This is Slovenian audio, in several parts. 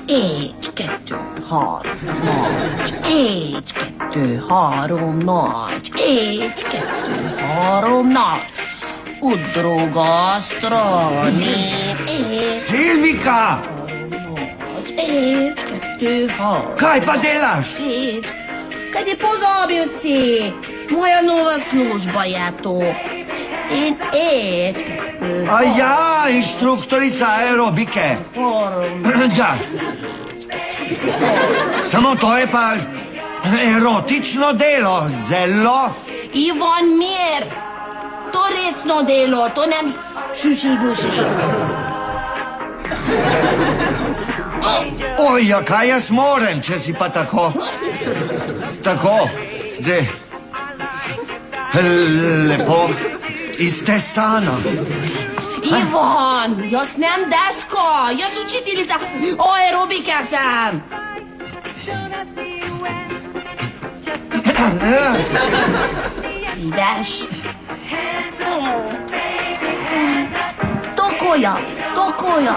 Egy, kettő, három, nagy. Egy, kettő, három, nagy. Egy, kettő, három, nagy. Udro gastronim. Silvika! Egy, kettő, három. Kaj pa delaš? Egy. Kad je pozabil si? Moja nova služba je to. In egy, kettő, A ja, inštruktorica aerobike. három. Ja. Samo to je pa erotično delo, zelo. Ivan, mir! To resno delo, to nem šuši-buši. Oj, ja, kaj jaz morem, če si pa tako. Tako, zdaj. Lepo, iztesano. Ivan, jaz nem desko, jaz učiteljica aerobike sem. Ideš? Tako ja, tako ja.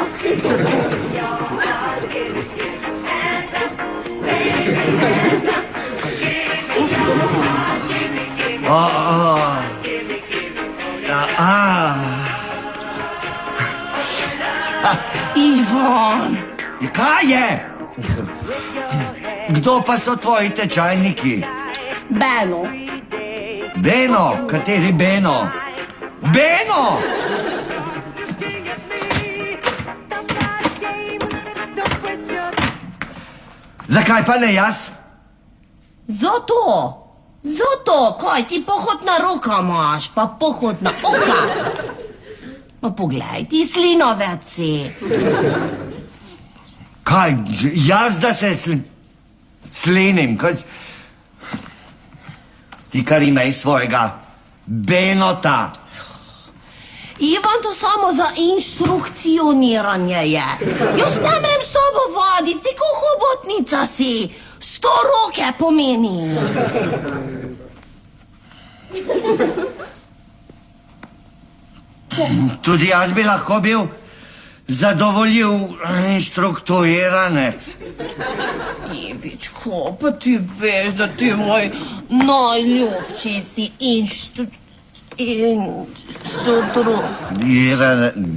Ivan! Kaj je? Kdo pa so tvoji tečajniki? Beno. Beno, kateri Beno? Beno! Zakaj pa ne jaz? Zato, kaj ti pohodna roka imaš, pa pohodna oka. Pa poglej, ti slinovec si. Kaj, jaz da se slinim? Ti kar imej svojega Benota. Ivan, to samo za inštrukcioniranje je. Jaz ne morem s tobo voditi, ti ko hobotnica si. 100 roke pomeni. Tudi jaz bi lahko bil zadovoljiv inštrukturiranec. Ivičko, pa ti veš, da ti moj najljubši si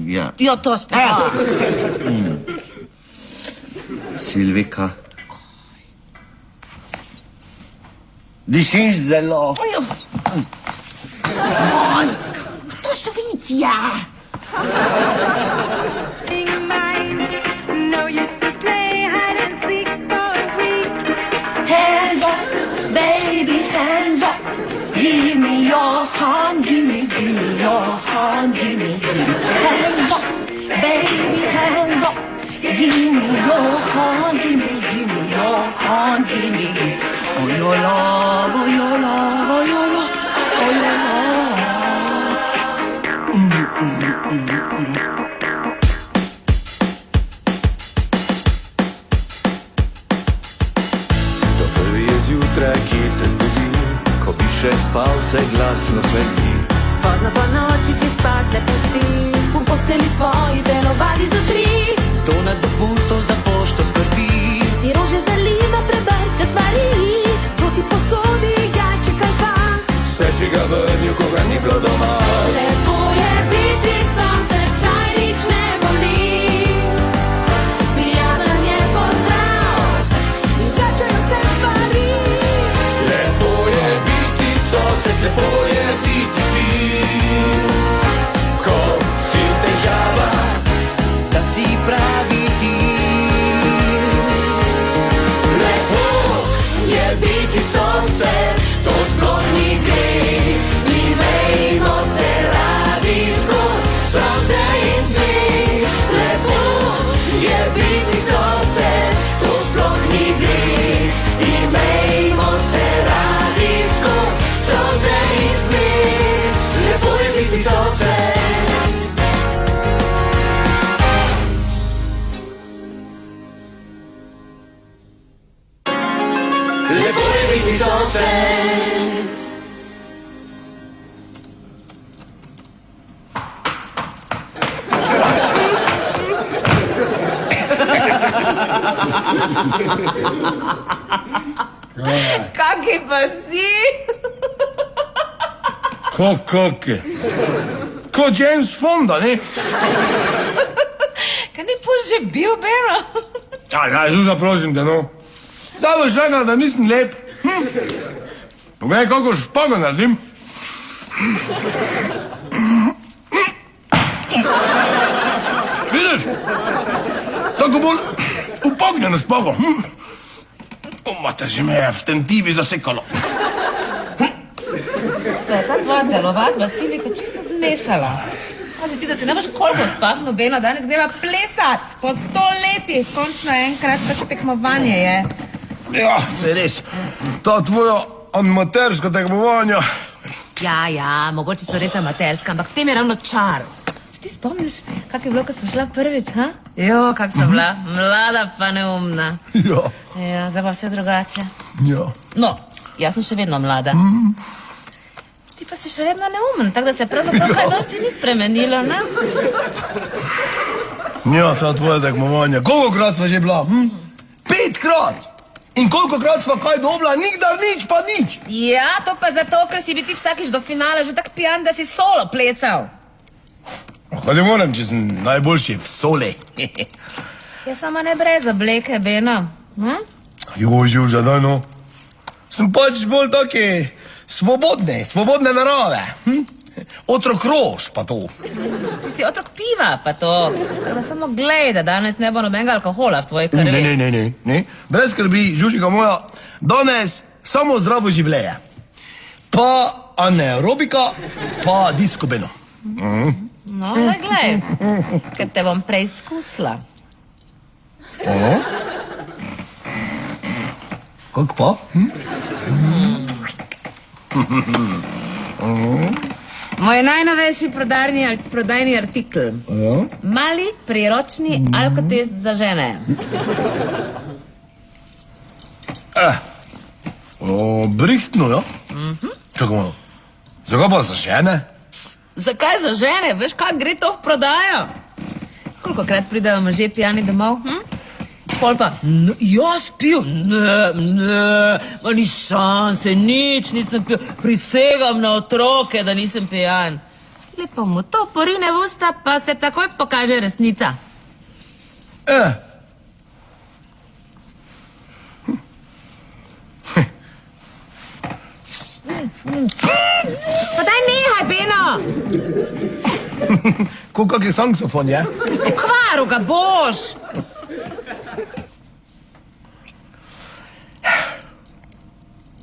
Ja. Ja, to speva. Silvika. Dišiš zelo. To Švicija. Hands up, baby, hands up. Give me your hand, give me your hand, give me hands up, baby, hands up. Give me your hand, give me your hand, give me. Oh, your love, oh, your love, oh, your love, oh, your love. To prvi je zjutraj, ki te zbudi, ko bi še spal, se glasno sveti. Pozno po noči ti spat ne pusti, v posteli svoji delovali za 3. To nad dopustom za pošto skrbi. Ti rože zaliva prebajske stvari, to ti posodi jajče kalpa. Vse si ga vrnil, ko ga ni bilo doma. Lepo je biti sonce, saj nič ne boli. Prijazen je pozdrav in začajo se stvari. Lepo je biti sosed, lepo je biti Kaki pa si? Kaki? Ko James Fonda, ne? Kaj ni pol že bil, Beno? Aj, Žuža, prosim te, no. Zdaj boš rekla, da nisem lep. Povej, kako špago naredim. Vidiš? Tako bolj upognjeno špago. Mate, že me je v tentivi zasekalo. Ta tvoja telovadba si mi kot čisto zmešala. Pazi ti, da se ne boš koliko spahnil, Beno, danes greva plesat. Po 100 letih, končno enkrat tako tekmovanje je. Ja, se res. Ta tvoja amaterska tekmovanja. Ja, mogoče so res amaterska, ampak v tem je ravno čar. Se ti spomniš, kak je bilo, ko sem šla prvič, ha? Jo, kak sem bila, mlada pa neumna. Ja, Ja, zdaj pa vse drugače. ja. No, jaz sem še vedno mlada. Ti pa si še vedno neumen, tako da se pravzaprav kaj dosti ni spremenilo, ne? Ja, ta tvoja tekmovanja. Kolikokrat sva že bila? 5-krat! In kolikokrat sva kaj dobila? Nikdar nič pa nič! Ja, to pa zato, ker si bi ti vsakič do finala že tak pijan, da si solo plesal. Kaj ne morem, če sem najboljši v soli. Ja, sama ne brez obleke, Beno. Jo, Žuža, daj no. Sem pač bolj taki svobodne narave. Otrok rož pa to. Ti si otrok piva, pa to. Tako da samo glej, da danes ne bo nobenega alkohola v tvoji krvi. Ne. Brez skrbi, Žužika moja, danes samo zdravo življenje. Pa anaerobika, pa disko Beno. No, da glej, ker te bom preizkusila. Kako pa? Moj najnovejši prodajni artikel. Mali priročni alkotest za žene. Brihtno, ja? Čakaj malo. Zakaj pa za žene? Zakaj za žene? Veš, kak gre to v prodajo? Kolikokrat pridajo možje pijani domov? Pol pa, jaz pil? Ne, ma ni šanse, nič nisem pil. Prisegam na otroke, da nisem pijan. Lepo mu to porine v usta, pa se takoj pokaže resnica. Pa daj nehaj, Beno! Kak je saksofon, je? Ukvaru ga boš!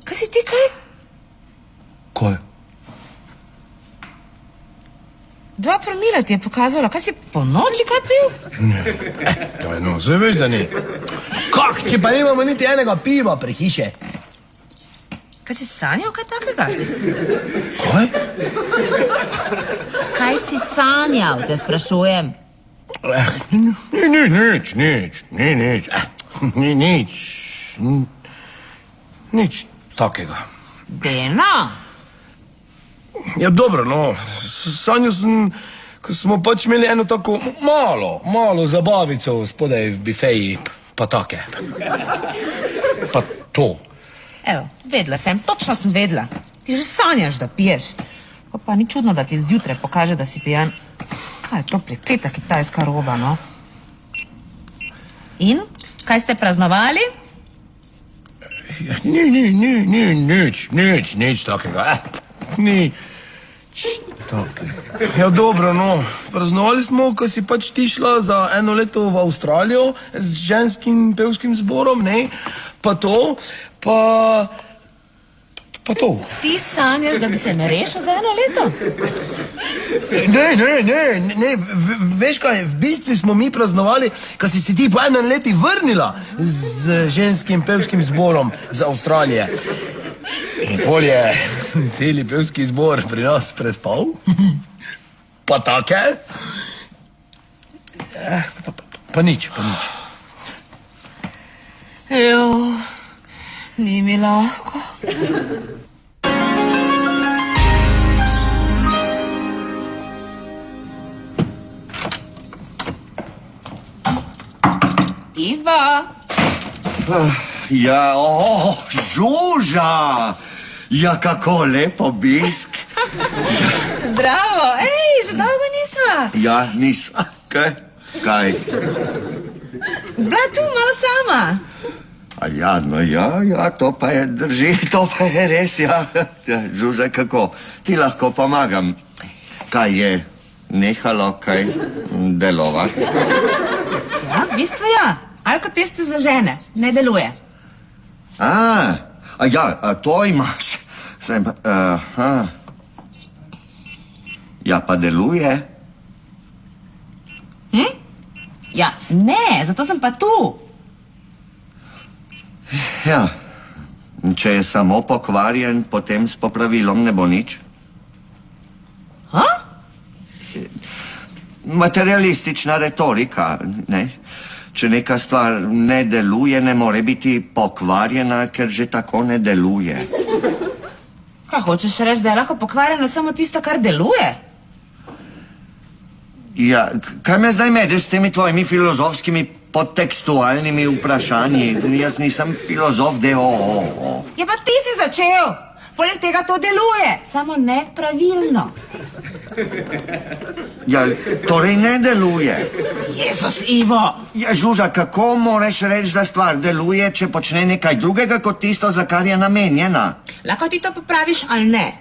Kaj si ti kaj? Kaj? 2 promila ti je pokazala. Kaj si po noči kaj pil? Daj no, se veš, da ni. Kak, če pa nimamo niti enega piva pri hiše? Kaj si sanjal kaj takega? Kaj? Kaj si sanjal, te sprašujem? Nič takega. Beno? Ja, dobro, no, sanjal sem, ko smo pač imeli eno tako malo zabavico spodaj v bifeji, pa take. Pa to. Evo, vedela sem, točno sem vedela. Ti že sanjaš, da piješ. Pa ni čudno, da ti zjutraj pokaže, da si pijan. Kaj je to prekleta kitajska roba, no? In? Kaj ste praznovali? Nič takega. Nič takega. Ja, dobro, no. Praznovali smo, ko si pač ti šla za 1 leto v Avstralijo z ženskim pevskim zborom, ne? Pa to, pa to. Ti sanjaš, da bi se me rešil za 1 leto? Ne, veš kaj, v bistvu smo mi praznovali, ko si se ti po 1 letu vrnila z ženskim pevskim zborom z Avstralije. In pol je celi pevski zbor pri nas prespal. Pa take. Pa nič. Jo, ni mi lahko. Ivo. Ja, Žuža! Ja, kako lep obisk. Zdravo, že dolgo nisva. Ja, nisem. Kaj? Bila tu malo sama. A ja, no ja, to pa je drži, to pa je res, ja. Žuža, kako? Ti lahko pomagam. Kaj je? Nehalo kaj delovati? Ja, v bistvu ja. Alkotest za žene ne deluje. To imaš. Ja, pa deluje. Ja, ne, zato sem pa tu. Ja, če je samo pokvarjen, potem s popravilom ne bo nič. Materialistična retorika, ne? Če neka stvar ne deluje, ne more biti pokvarjena, ker že tako ne deluje. Kaj hočeš reči, da je lahko pokvarjeno samo tisto, kar deluje? Ja, kaj me zdaj medeš s temi tvojimi filozofskimi podtekstualnimi vprašanji? Jaz nisem filozof, Ja, pa ti si začel. Poleg tega to deluje, samo nepravilno. Ja, torej ne deluje. Jezus, Ivo. Ja, Žuža, kako moraš reči, da stvar deluje, če počne nekaj drugega kot tisto, za kar je namenjena? Lahko ti to popraviš ali ne?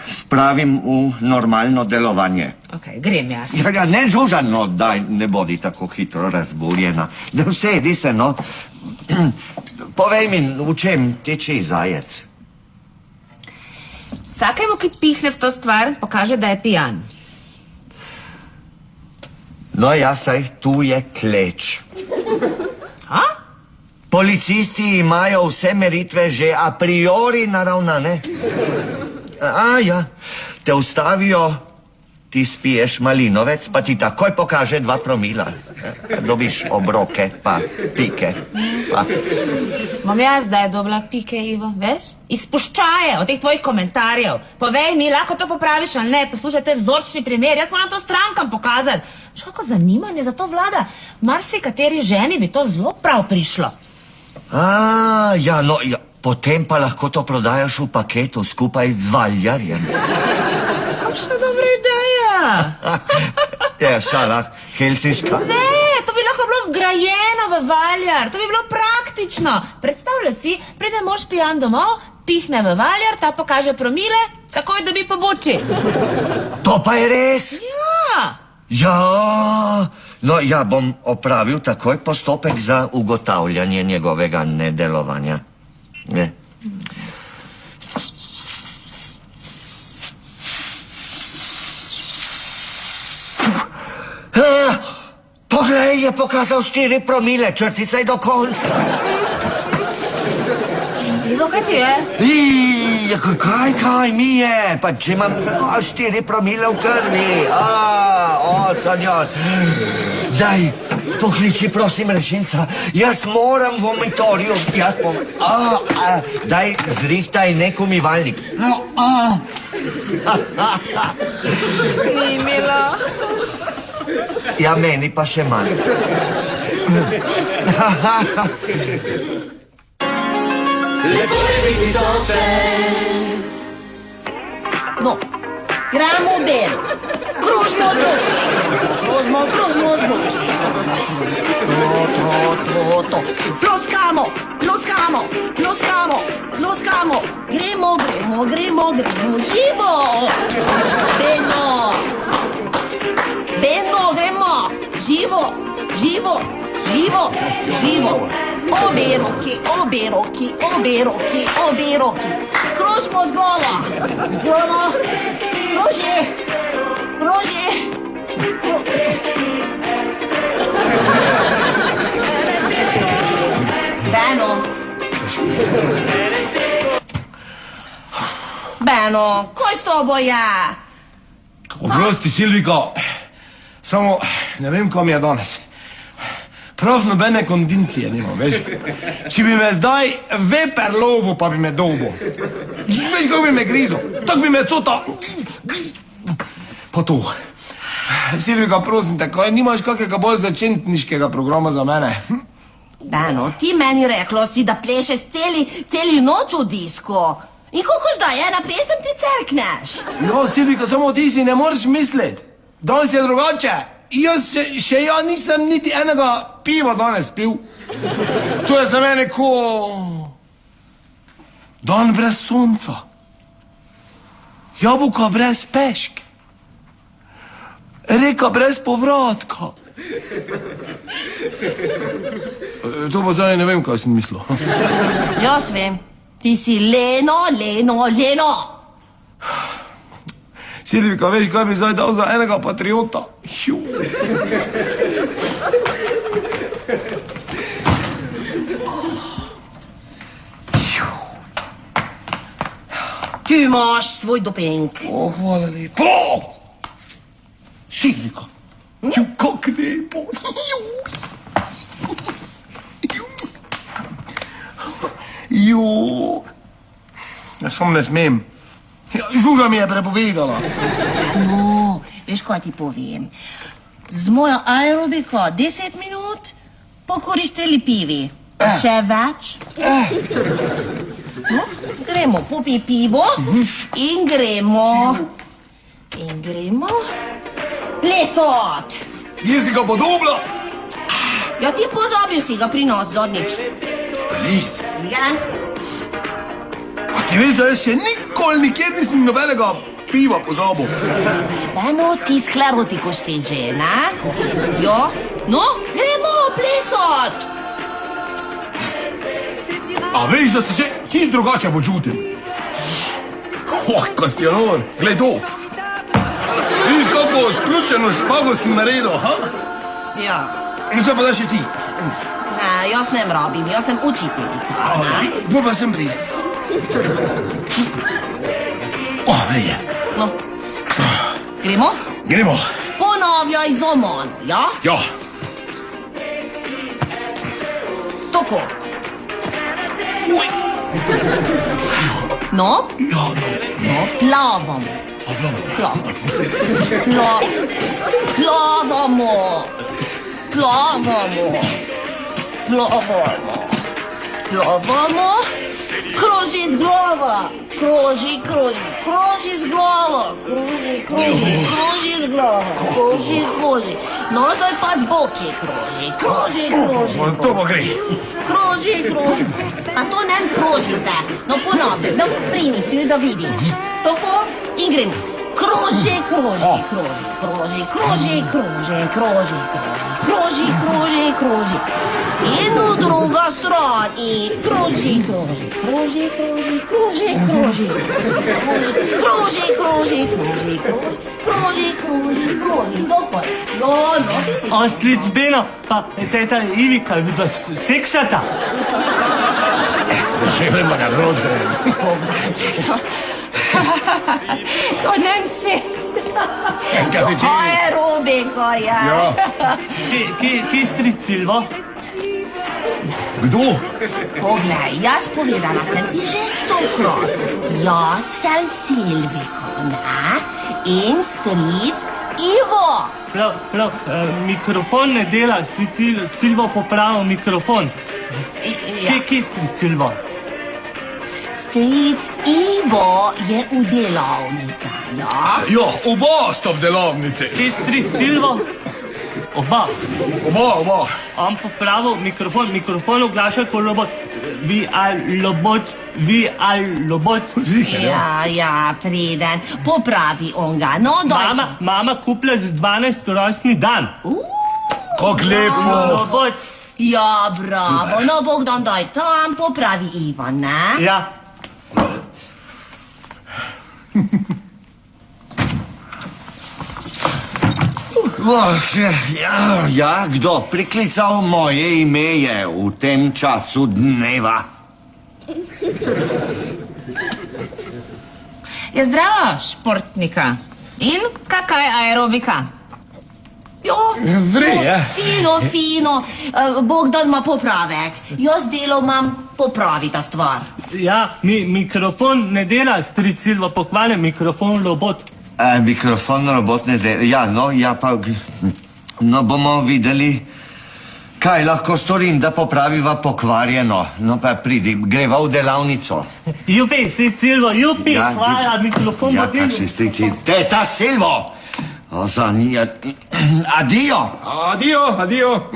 Spravim v normalno delovanje. Ok, grem jaz. Ja, ne, Žuža, no, daj, ne bodi tako hitro razburjena. Da usedi se, no. Povej mi, v čem teči zajec? Vsakemu, ki pihne v to stvar, pokaže, da je pijan. No ja, saj tu je kleč. Policisti imajo vse meritve že a priori naravnane. Ja, te ustavijo, ti spiješ malinovec, pa ti takoj pokaže 2 promila. Dobiš obroke, pa pike. Bom jaz zdaj dobila pike, Ivo, veš? Izpuščaje od teh tvojih komentarjev. Povej mi, lahko to popraviš ali ne, poslušaj, to je vzorčni primer, jaz moram to strankam pokazati. Veš, kako zanimanje za to vlada? Marsikateri ženi bi to zelo prav prišlo. Ja, no, ja, potem pa lahko to prodajaš v paketu skupaj z valjarjem. Kakšna dobra ideja. Ja, šala, helsinška. Ne, to bi lahko bilo vgrajeno v valjar, to bi bilo praktično. Predstavljaj si, pride mož pijan domov, pihne v valjar, ta pokaže promile, takoj dobi po buči. To pa je res? Ja. Ja, no ja, bom opravil takoj postopek za ugotavljanje njegovega nedelovanja. Ne. Poglej, je pokazal 4 promile, črtica je do konca. Ivo, kaj ti je? Kaj mi je? Pa če imam 4 promile v krvi. Sanjot. Daj, pokliči, prosim, rešilca. Jaz moram v vomitoriju. Daj, zrihtaj nek umivalnik. Ni milo. Ja, meni pa še manj. Lepo je biti sosen. No, gramo v delo. Kružimo z boki. Kružimo z boki. To. Ploskamo. Gremo. Živo. Beno, gremo. Živo. Obe roki. Kružimo z glava. Kroži. Beno, kaj s tobo je? Oprosti, Silviko, samo ne vem, kom je danes. Prav nobene kondicije nimam, veš. Če bi me zdaj veper lovil, pa bi me dolbo. Veš, kako bi me grizel, tako bi me cuto. Pa tu. Silvika, prosim te, kaj nimaš kakega bolj začetniškega programa za mene? Beno, ti meni reklo si, da plešeš celi noč v disko. In kako zdaj, ena pesem ti cerkneš? Jo, Silvika, samo ti si ne moreš misliti. Danes je drugače. Jaz še nisem niti enega piva danes pil. To je za mene ko... dan brez sonca. Jabolka brez pešk. Reka brez povratka. To pa zdaj ne vem, kaj sem mislil. Jaz vem, ti si Leno. Silvika, veš, kaj bi zdaj dal za enega patriota? Ti imaš svoj doping. O, hvala lepo. Silvika, kak lepo. Ja, sam ne smem. Žuža mi je prepovedala. No, veš, kaj ti povem. Z mojo aerobiko 10 minut pokoristili pivi. Še več? No, gremo, popij pivo in gremo plesot. Je si ga podobla? Ja, ti pozabil si ga pri nas zadnjič. Res? Ja. A ti veš, da jaz še nikjer nisem nobenega piva pozabil. Beno, ti sklerotikuš si že, ne? Jo? No, gremo plesot. A veš, da se že čist drugače počutim. Kostjanor, glej to. Vidiš, kako sključeno špago sem naredil, ha? Ja. In zdaj pa da še ti. Ne, jaz ne rabim, jaz sem učiteljica. Ne? Pa sem prije. O, veje. No. Gremo? Gremo. Ponavljaj za mano, ja? Ja. Tako. Uj. No? Ja, No, plavamo. Plavamo. Kroži z glava. Kroži z glava. Kroži z glava. Kroži. No, zdaj pa z boki kroži. To pa gre. Kroži. A to ne kroži zdaj. No, ponovim. No, primi, da vidim. Tako in gremo. Kroži. In v drugo stran. In kroži. Dopo. Jo, no, vidiš. Oslič Beno, pa teta Ivika, da seksata. Gremo na groze. To nem seks. Kapitini. Aerobiko je. Ja. Kje stric Silvo? Kdo? Poglej, jaz povedala sem ti že 100-krat. Jaz sem Silviko, ne? In stric Ivo. Prav, mikrofon ne dela, stric Silvo popravil mikrofon. Ja. Kje stric Silvo? Stric Ivo je v delavnica, ja? Ja, oba sta v delavnici. Kje stric Silvo? Oba. Oba. On popravil mikrofon oglaša kot robot. Vi ali robot. Ja, preden. Popravi on ga, no, doj. Mama kupila z 12 rojstni dan. Kako lepo. Robot. Ja, bravo. No, Bogdan, daj tam, popravi Ivan, ne? Ja. Ja, kdo priklical moje ime je v tem času dneva? Je zdravo, športnika. In kakaj aerobika? Jo, Vre, fino. Bogdan ima popravek. Jaz delo imam popravi ta stvar. Ja, mikrofon ne dela, stric Silvo pokvarjen mikrofon robot. Mikrofon robot ne dela. Ja, no, ja pa... No, bomo videli, kaj lahko storim, da popraviva pokvarjeno. No, pa pridi, greva v delavnico. Jupi, stric Silvo, jupi, hvala, mikrofon Ja, bo dvignil. kakšni striki. Teta Silvo! Ozanija... Adio! Adio.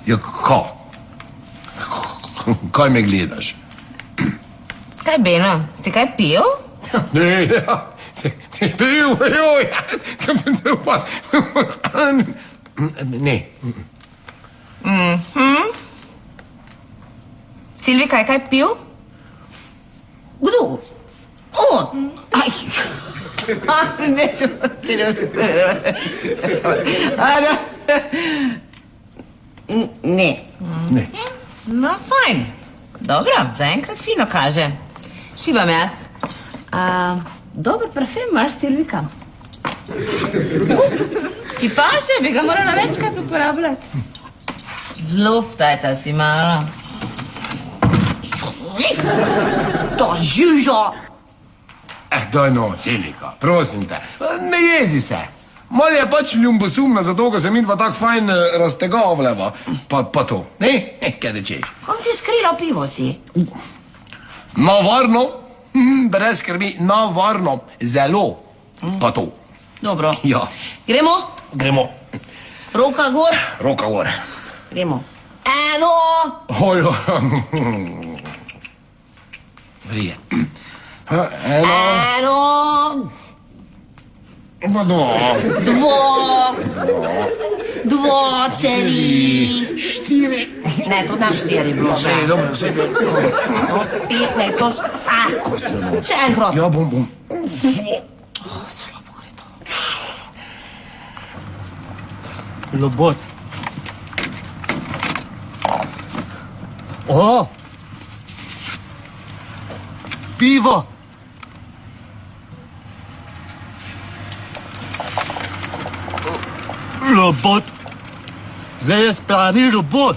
Ja, ko? Kaj me gledaš? Kaj, Beno, si kaj pil? Ne, si pil, joj. Ne. Silvi, kaj pil? Kdo? On. Aj, neću ti Ne. Ne. No, fajn. Dobro, zaenkrat fino kaže. Šibam jaz. Dober parfem imaš, Silvika. Ti paše, bi ga morala večkrat uporabljati. Zluftajta si malo. Ta žuža. Daj no, Silvika, prosim te. Ne jezi se. Mal je pač ljumbosumna, zato ko se mi dva tak fajn raztegavljava. Pa to, ne? Kaj da češ? Kam ti skrila pivo si? Na varno, brez skrbi, na varno, zelo. Pa to. Dobro. Ja, Gremo? gremo. Roka gor? Roka gor. Gremo. Eno. Ojo. Vrije. Eno, Eno. pa dva. Dva, tri. Štiri. Ne, to daš štiri bilo. Vse je dobro, vse je dobro. Pet, ne, to... Še enkrat. Ja, bom. Robot. O! Pivo! Robot! Zdaj je spravi robot!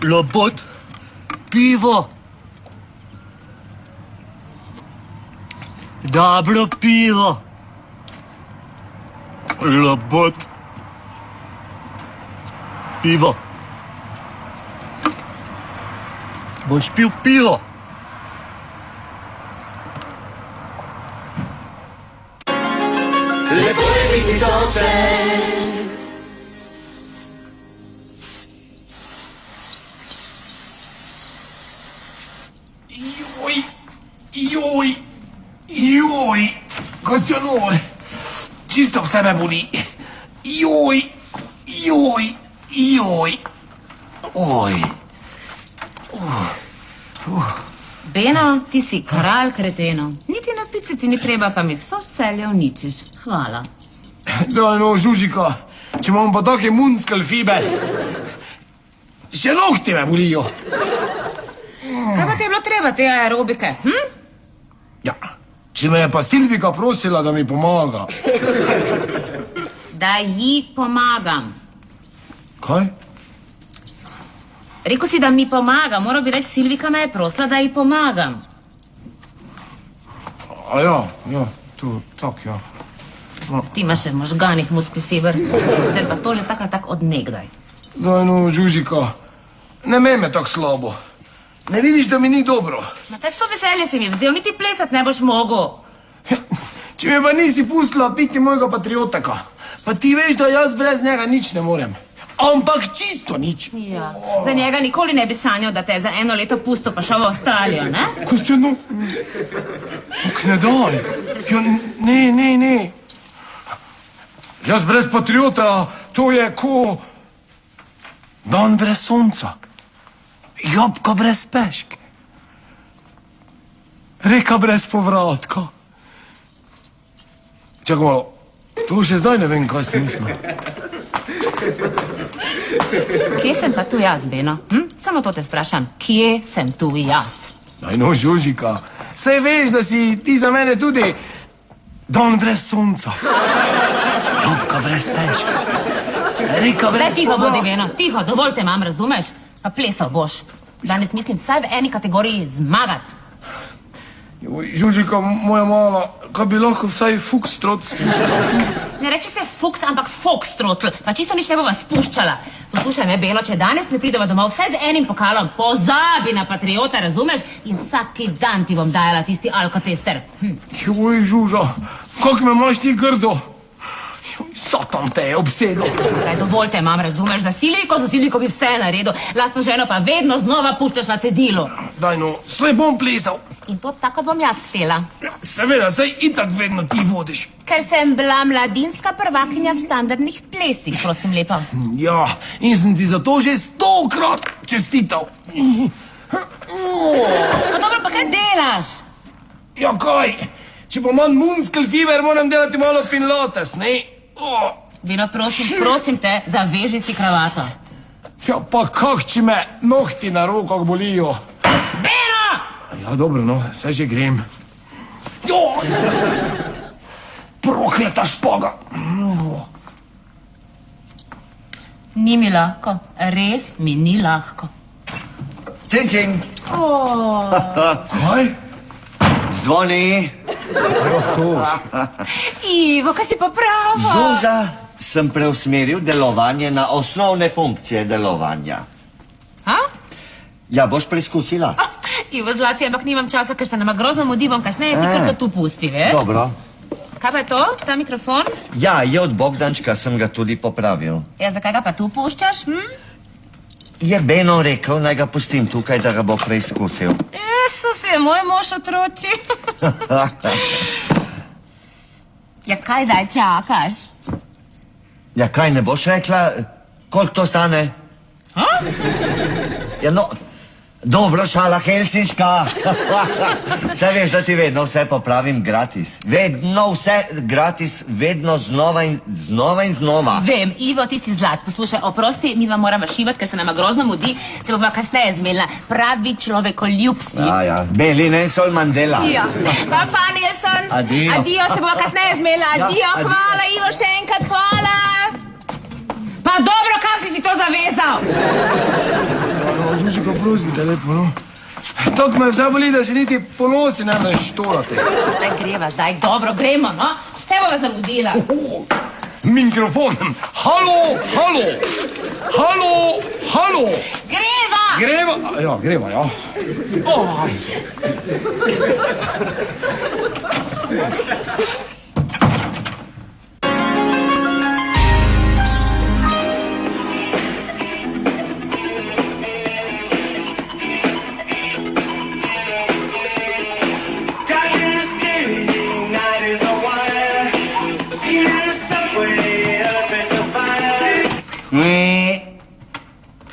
Robot! Pivo! Dobro pivo! Robot! Pivo! Boš pil pivo? Joj, kaj se nove? Čisto vse me boli. Joj. Oj. Beno, ti si kralj kretenov. Niti na pici ti ni treba, pa mi vso celje uničiš. Hvala. Daj no, Žužika, če imam pa take munskal fibe. Še nohti me bolijo. Kaj pa ti je bilo treba, te aerobike? Ja, če me je pa Silvika prosila, da mi pomaga. Da ji pomagam. Kaj? Rekel si, da mi pomaga. Moral bi reči, Silvika me je prosila, da ji pomagam. A ja, to, tak, ja. Ti imaš še v možganih muskelfiber. Sicer pa to že tak ali tak od nekdaj. Daj no, Žužika, ne me tako slabo. Ne vidiš, da mi ni dobro. Ma te so veselje si mi vzel, niti plesat ne boš mogel. Če me pa nisi pustila piti mojega patriotaka, pa ti veš, da jaz brez njega nič ne morem. Ampak čisto nič. Ja, za njega nikoli ne bi sanjal, da te je za 1 leto pustil pa šel v Avstralijo, ne? Ko ste no... Ok, ne daj. Ja, ne. Jaz brez patriota, to je ko... Dan brez sonca. Jabka brez peške. Reka brez povratka. Čakaj malo, to še zdaj ne vem, kaj sem mislil. Kje sem pa tu jaz, Beno? Samo to te vprašam. Kje sem tu jaz? Daj no, Žužika, saj veš, da si ti za mene tudi dan brez sonca. Jabka brez peške. Reka Daj brez tiho bodi, povratka. Beno, tiho, dovolj te imam, razumeš? Pa plesal boš. Danes mislim vsaj v eni kategoriji zmagati. Žužika, moja mala, kaj bi lahko vsaj fukstrot? Ne reči se fuks, ampak fokstrotl. Pa čisto nič ne bova spuščala. Poslušaj me, Belo, če danes ne prideva domov vsaj z enim pokalom, pozabi na patriota, razumeš? In vsaki dan ti bom dajala tisti alkotester. Joj, Žuža, kako me imaš ti grdo? Joj, satan te je obsedel. Kaj dovoljte, mam, razumeš? Za siliko bi vse naredil. Lastno ženo pa vedno znova puščaš na cedilu. Daj no, sve bom plesal. In to tako bom jaz htela. Seveda, saj itak vedno ti vodiš. Ker sem bila mladinska prvakinja v standardnih plesih, prosim lepa. Ja, in sem ti zato že 100-krat čestital. No dobro, pa kaj delaš? Ja, kaj? Če pa manj munskal fever, moram delati malo pinlates, ne? Vino, prosim te, zaveži si kravato. Ja, pa kak, če me nohti na rokah bolijo. Vino! Ja, dobro, no, saj že grem. Joj! Prokleta špaga. Ni mi lahko, res mi ni lahko. Čing, čing. Kaj? Zvoni. Ivo, kaj si poprava? Žuža, sem preusmeril delovanje na osnovne funkcije delovanja. Ha? Ja, boš preizkusila? Ivo, zlaci, ampak nimam časa, ker se nama grozno mudi, bom kasneje ti kar to tu pusti, veš? Dobro. Kaj pa je to, ta mikrofon? Ja, je od Bogdančka, sem ga tudi popravil. Ja, zakaj ga pa tu puščaš, Je Beno rekel, naj ga pustim tukaj, da ga bo preizkusil. Jezus, je moj mož otroči. Ja, kaj zdaj čakaš? Ja, kaj ne boš rekla, koliko to stane? Ha? Ja, no, dobro, šala helsinška. Saj veš, da ti vedno vse popravim gratis. Vedno vse gratis, vedno znova in znova. Vem, Ivo, ti si zlat. Poslušaj, oprosti, mi vam moramo šivati, ker se nama grozno mudi, se bova kasneje zmenila. Pravi človekoljub si. Ja, Beli Nelson Mandela. Ja. Pa, Nelson. Adio. Adio, se bova kasneje zmenila. Ja, Adio, adio. hvala, Ivo, še enkrat hvala. Pa dobro, kam si to zavezal? Žužika, prosite, lepo, no. Tako me vse boli, da se niti ponosi ne štorate. Daj greva zdaj, dobro, gremo, no? Vse bova zamudila. Mikrofon. Halo, halo. Halo, halo. Greva! Greva. Ja, greva, ja. Oj.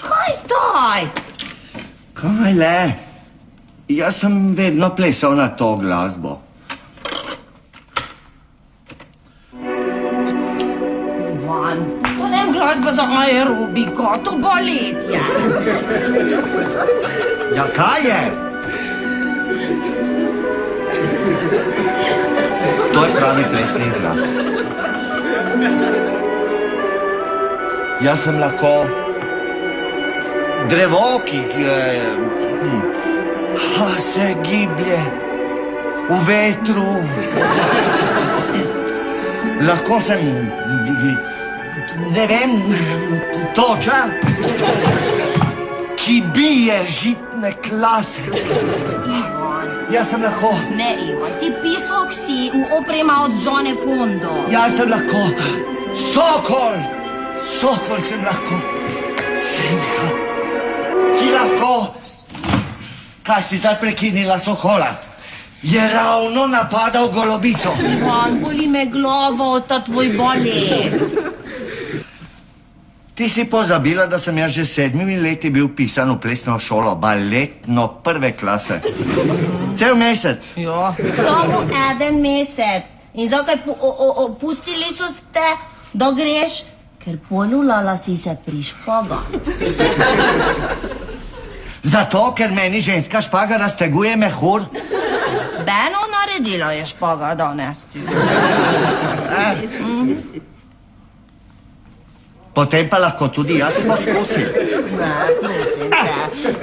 Kaj zdaj? Kaj le? Jaz sem vedno plesal na to glasbo. Ivan, to ne je glasba za aerobiko, to baletje. Ja, kaj je? To je pravi plesni izraz. Jaz sem lahko drevo, ki se giblje v vetru. Lahko sem, ne vem, toča, ki bije žitne klase. Jaz sem lahko, Ne, Ivan, ti pisok si v oprema od Žone Fondo. jaz sem lahko sokol. Sokol sem lahko. Senka, ki lahko. Kaj si zdaj prekinila sokola? Je ravno napadal golobico. Ivan, boli me glava od ta tvoj balet. Ti si pozabila, da sem jaz že 7 leti bil pisan v plesno šolo, baletno prve klase. Cel mesec. Ja. Samo 1 mesec. In zakaj pustili so te, da greš? Ker poljulala si se pri špaga. Zato, ker meni ženska špaga razteguje mehur. Beno naredila je špaga danes. Potem pa lahko tudi jaz poskusim.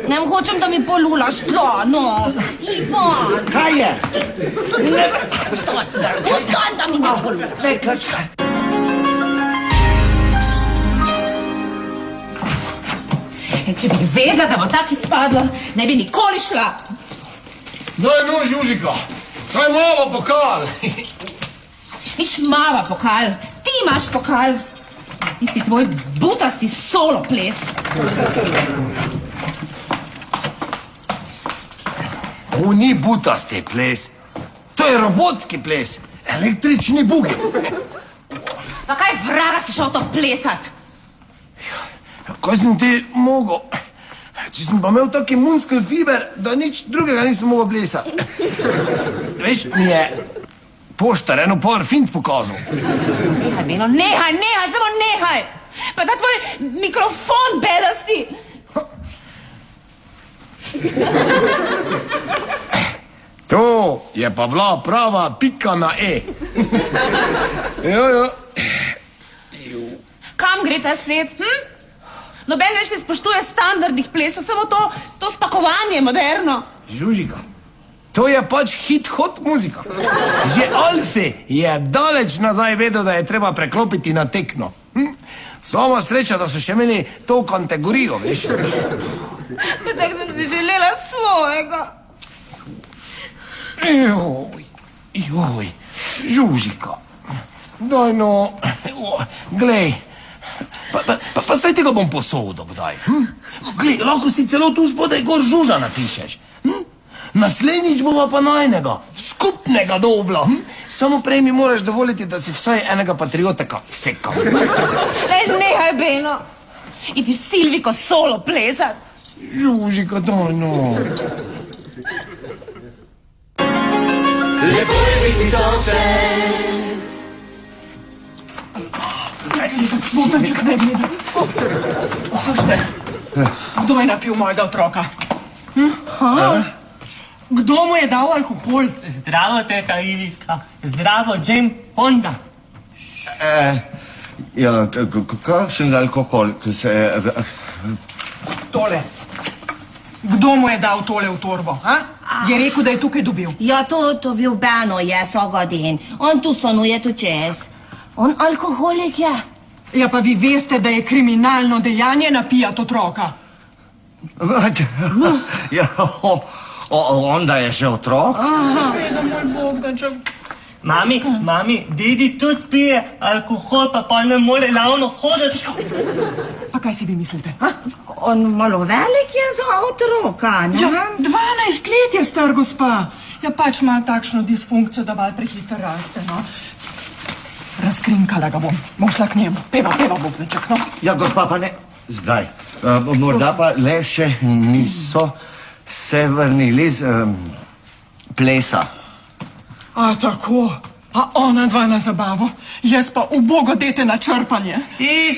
Ne hočem, da mi polulaš tla, no. Ivan, Kaj je? vstan, da mi ne polulaš. Ne, kaj šta? Če bi vedela, da bo tako izpadlo, ne bi nikoli šla. Daj no, Žužika, saj malo pokal. Nič mava pokal, ti imaš pokal. Tisti tvoj butasti solo ples. To ni butasti ples, to je robotski ples, električni bugi. Pa kaj vraga si šel to plesat? Kaj sem ti mogel? Če sem pa imel tak imunski fiber, da nič drugega nisem mogel plesati. Veš, mi je poštar eno par fint pokazal. Nehaj, Beno, nehaj, samo nehaj! Pa ta tvoj mikrofon bedasti! To je pa bila prava pika na E. Ja. Kam gre ta svet, Noben več ne spoštuje standardnih plesov, samo to spakovanje moderno. Žužika, to je pač hit-hot muzika. Že Alfi je daleč nazaj vedel, da je treba preklopiti na tekno. Sama sreča, da so še imeli to kategorijo, veš. Pa tako sem si želela svojega. Joj, Žužika, daj no, glej, pa saj tega bom posodil kdaj. Glej, lahko si celo tu spodaj gor Žuža napišeš. Naslednjič bova pa najnega, skupnega dobla. Samo prej mi moraš dovoliti, da si vsaj enega patrioteka vsekam. Nehaj, Beno. Idi Silviko solo plesat. Žužika, daj no. Lepo je biti sosen. Botanček ne gledati. Slušajte, kdo je napil mojega otroka? Kdo mu je dal alkohol? Zdravo, teta Ivica. Zdravo, Jane Fonda. Ja, kakšen alkohol, ki se... Tole. Kdo mu je dal tole v torbo? Je rekel, da je tukaj dobil. Ja, to bil Beno, je Sogodin. On tu stanuje tu čez. On alkoholik je. Ja, pa vi veste, da je kriminalno dejanje napijati otroka. Ja, onda je že otrok? Seveda, moj Bogdanček. Mami, dedi tudi pije alkohol, pa ne more ravno hoditi. Pa kaj si vi mislite? On malo velik je za otroka, ne? Ja, 12 let je star gospa. Ja, pač ima takšno disfunkcijo, da malo prehiter raste, no. Razkrinkala ga bom. Bom šla k njemu. Peva, Bogdanček, no. Ja, gospa, pa ne zdaj. Morda pa le še niso se vrnili z plesa. A tako? A ona dva na zabavo? Jaz pa ubogo dete na črpanje.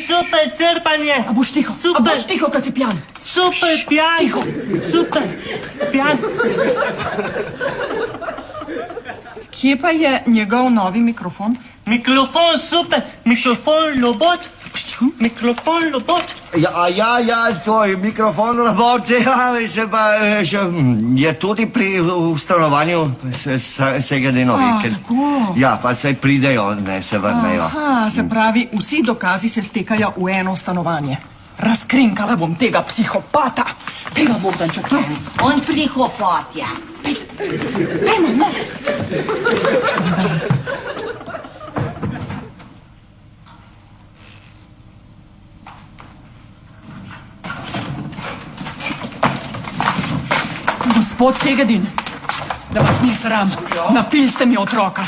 Super črpanje. A boš tiho? Super. A boš tiho, ko si pijan? Super pijan. Super pijan. Kje pa je njegov novi mikrofon? Mikrofon super, mikrofon robot. Mikrofon robot. Ja, tvoj mikrofon robote, se pa še je tudi pri stanovanju Segedinovi. Tako. Ja, pa se pridejo, ne se vrnejo. Aha, se pravi, vsi dokazi se stekajo v eno stanovanje. Razkrinkala bom tega psihopata. Peva, Bogdanček, On psihopat je. Pejmo, no. Gospod Segedin, da vas ni sram, napili ste mi otroka.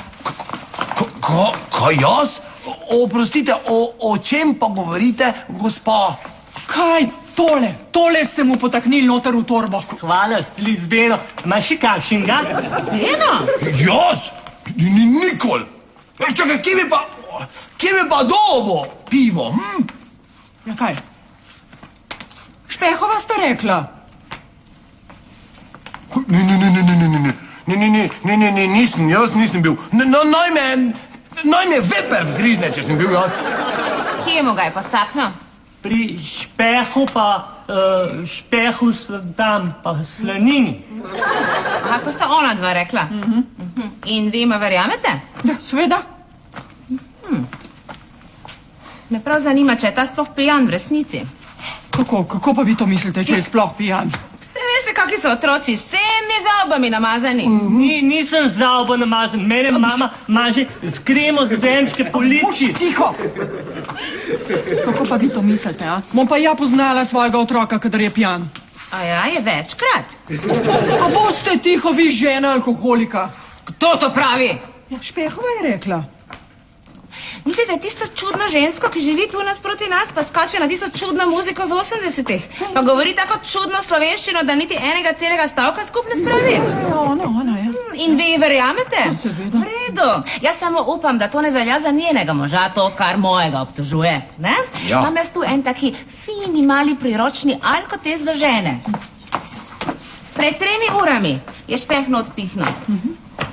Kaj jaz? Oprostite, o čem pa govorite, gospa? Kaj? Tole ste mu potaknili noter v torbo. Hvala, Lizbeno. Imaš še kakšnega? Beno! Jaz? Nikoli. Čakaj, kje bi pa dobo pivo? Ja, kaj? Špehova sta rekla. Ne, jaz nisem bil. Naj me veper vgrizne, če sem bil jaz. Kje mu ga je postaknil? Pri špehu pa špehu dam pa slanini. Aha, to sta ona dva rekla. In vi me verjamete? Ja, seveda. Me prav zanima, če je ta sploh pijan v resnici. Kako pa vi to mislite, če je sploh pijan? Vse veste, kakšni so otroci, s vsemi žalbami namazani. Nisem zalbo namazan, mene mama maže z kremo z venčke po lički. Tiho! Kako pa vi to mislite, a? Bom pa ja poznala svojega otroka, kadar je pijan. A ja, je večkrat. A boste tiho, vi žena alkoholika? Kdo to pravi? Ja, Špehova je rekla. Mislite, tisto čudno žensko, ki živi tu nasproti nas, pa skače na tisto čudno muziko z 80-ih? Pa govori tako čudno slovenščino, da niti enega celega stavka skupaj ne spravi? Ja, ona, ja. In vi ji verjamete? Seveda. V redu. Jaz samo upam, da to ne velja za njenega moža, to, kar mojega obtožuje. Ne? Ja. Imam jaz tu en taki fini, mali priročni alkotest za žene. Pred 3 urami je špehno odpihnil.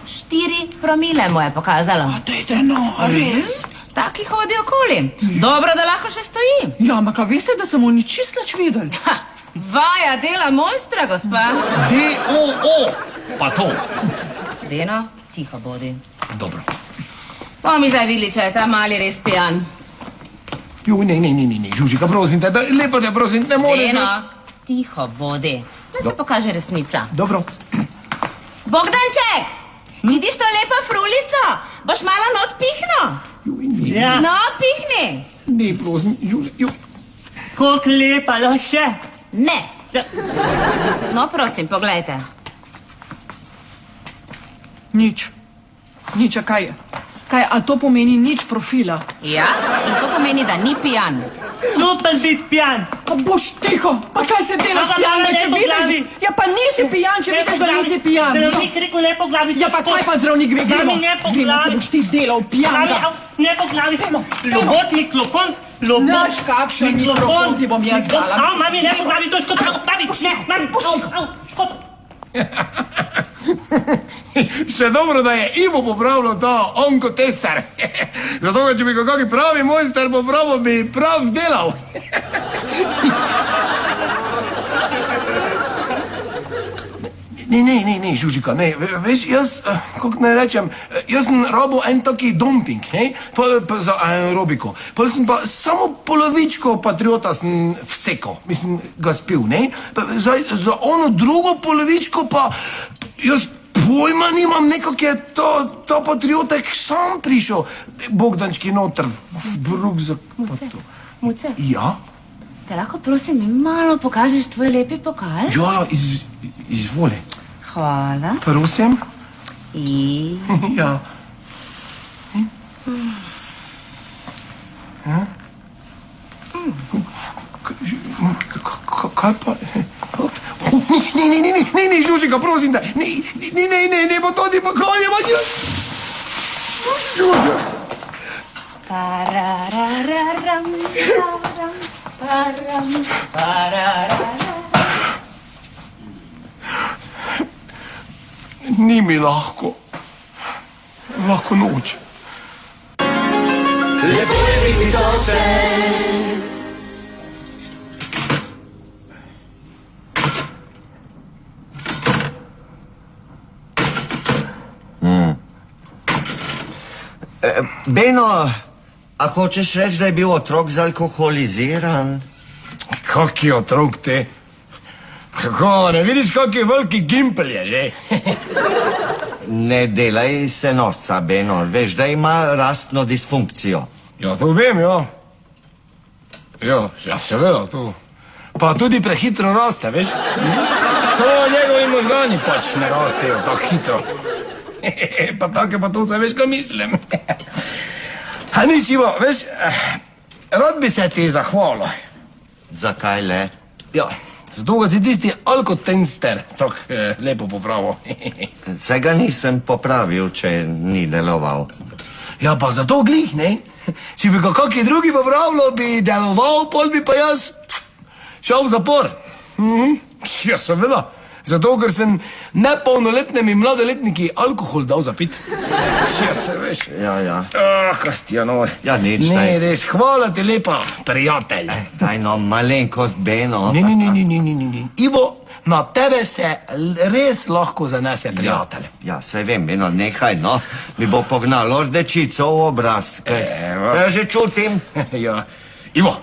4 promile mu je pokazalo. Dajte no, a res? Taki hodi okoli. Dobro, da lahko še stoji. Ja, ampak a veste, da sem mu ni čist nič videl? Ha, vaja dela mojstra, gospa. D-O-O, pa to. Beno, tiho bodi. Dobro. Bomo mi zdaj videli, če je ta mali res pijan. Jo, ne, Žužika, prosim te, lepo te, prosim, ne moreš. Beno, tiho bodi. Da se pokaže resnica. Dobro. Bogdanček, vidiš to lepo frulico? Boš malo not pihno? Ja, No, pihni. Ne, prosim, Žužika, koliko lepa, lahko še. Ne. Ja. No, prosim, poglejte. Nič. Nič, a kaj je? Kaj, a to pomeni nič profila? Ja, in to pomeni, da ni pijan. Super biti pijan. Pa boš tiho, pa kaj se delaš Pa pijan, mama če lepo vidiš? glavi. Ja, pa nisi pijan, če vidiš, da nisi pijan. Zdravnik rekel lepo glavi. Ja, pa kaj pa zdravnik ve, gremo. Mami, ne po Gremo, se glavi. boš ti delal pijan. Ne po glavi. Lobot, mikrofon. Nič, kakšen mikrofon ti bom jaz dala. Au, mami, ne po glavi, to je škoda. Mami, ne, mami, au, škoda. Še dobro, da je Ivo popravljal ta onkotester. Zato, če bi ga kaki pravi mojster popravil, bi prav delal. Ne, Žužika, ne, veš, jaz, kako naj rečem, jaz sem robil en taki dumping, ne, pa za aerobiko. Pol sem pa samo polovičko Patriota sem vsekal, mislim, ga spil, ne. Za ono drugo polovičko pa jaz pojma nimam, nekako je to Patriotek sam prišel. Bogdančki noter, v rukzak. Muce, Ja? te lahko prosim mi malo pokažeš tvoj lepi pokal? Ja, izvoli. Hvala. Prosim. In... Ja. Kaj pa? Ne, Žužika, prosim te. Ne, bo to ti pokolje, pa če... Parararam, param, param, parararam. Ni mi lahko. Lahko noč. Lepo je biti zase. Beno, a hočeš reči, da je bil otrok zalkoholiziran? Kaki otrok te? Kako, ne vidiš, kaki veliki gimpel je že? Ne delaj se norca, Beno. Veš, da ima rastno disfunkcijo. Ja, to vem, ja. Ja, seveda, to. Pa tudi prehitro raste, veš? Samo njegovi možgani pač ne rastejo tako hitro. Pa tako je pa to, veš, kaj mislim. A nič, Ivo, veš, rad bi se ti zahvalil. Zakaj le? Ja, zato ga si tisti alkotenster tako lepo popravil. Saj ga nisem popravil, če ni deloval. Ja, pa zato glih, ne? Če bi ga kaki drugi popravljal, bi deloval, pol bi pa jaz šel v zapor. Ja, seveda. Zato, ker sem nepolnoletnim in mladoletniki alkohol dal za pit. Ja, se veš. Ja. Kristjano. Ja, nič, Ne, daj. res, hvala ti lepa, prijatelj. Daj no, malenkost Beno. Ne. Ivo, na tebe se res lahko zanese, prijatelj. Ja, saj vem, Beno, nehaj, no. Mi bo pognalo rdečico v obraz. Evo. Se že čutim. Ja. Ivo,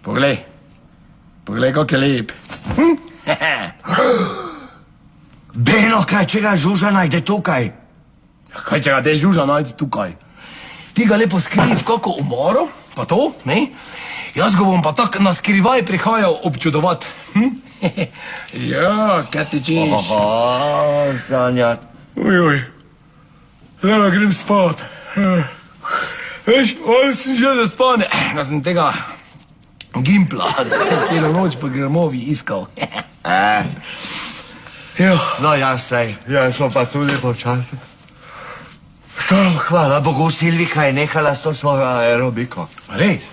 poglej, kako je lep. Beno, kaj če ga žuža najde tukaj? Kaj če ga te žuža najti tukaj? Ti ga lepo skrivi v kako umoro, pa to, ne? Jaz ga bom pa tak na skrivaj prihajal občudovat. Ja, kaj ti češ? Sanjat. Ujoj, zdaj pa grem spat. Veš, on sem že zaspane. Jaz sem tega gimpla celo noč po Grmovi iskal. Jo, No ja, sej, jaz sem pa tudi počasi. Hvala Bogu, Silvika je nehala s to svojo aerobiko. res?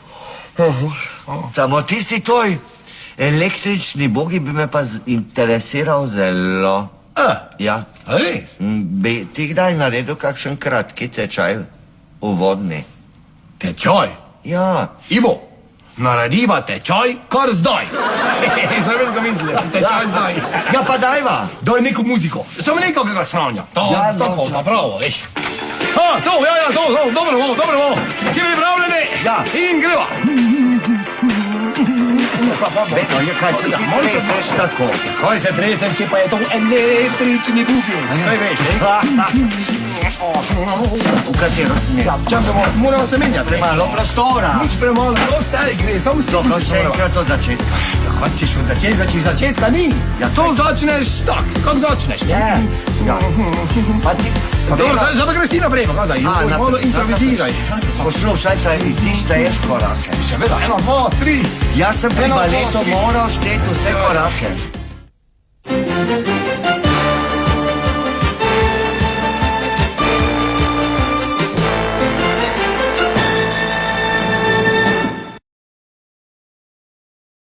Samo tisti tvoj električni bogi bi me pa interesiral zelo. Ja. Res? Bi ti kdaj naredil kakšen kratki tečaj uvodni? Tečaj? Ja. Ivo, narediva tečaj kar zdaj. Zdaj veš, ga mislim, tečaj zdaj. Ja, pa dajva. Daj neko muziko, samo nekakega sranja. Ja, Tako, no. napravo, veš. To, dobro, si pripravljeni? Ja. In greva. Beno, ja, kaj se ti malo se treseš tako? Kaj se tresem, če pa je to električni buki? Saj veš, ne? V katero smer? Čakamo, moramo se menjati. Premalo prostora. Nič premalo, vse gre, samo Dobro, še enkrat od začetka. Hočeš od začetka, če začetka ni. Ja, To začneš tak, kako začneš, ne? Ja. Pa ti... Dobro, zdaj pa greš ti naprej, pa kaj, malo improviziraj. Poslušaj, ti šteješ korake. Seveda, 1, 2, 3. Jaz sem pri Eno, dva, baletu tri. moral šteti vse korake.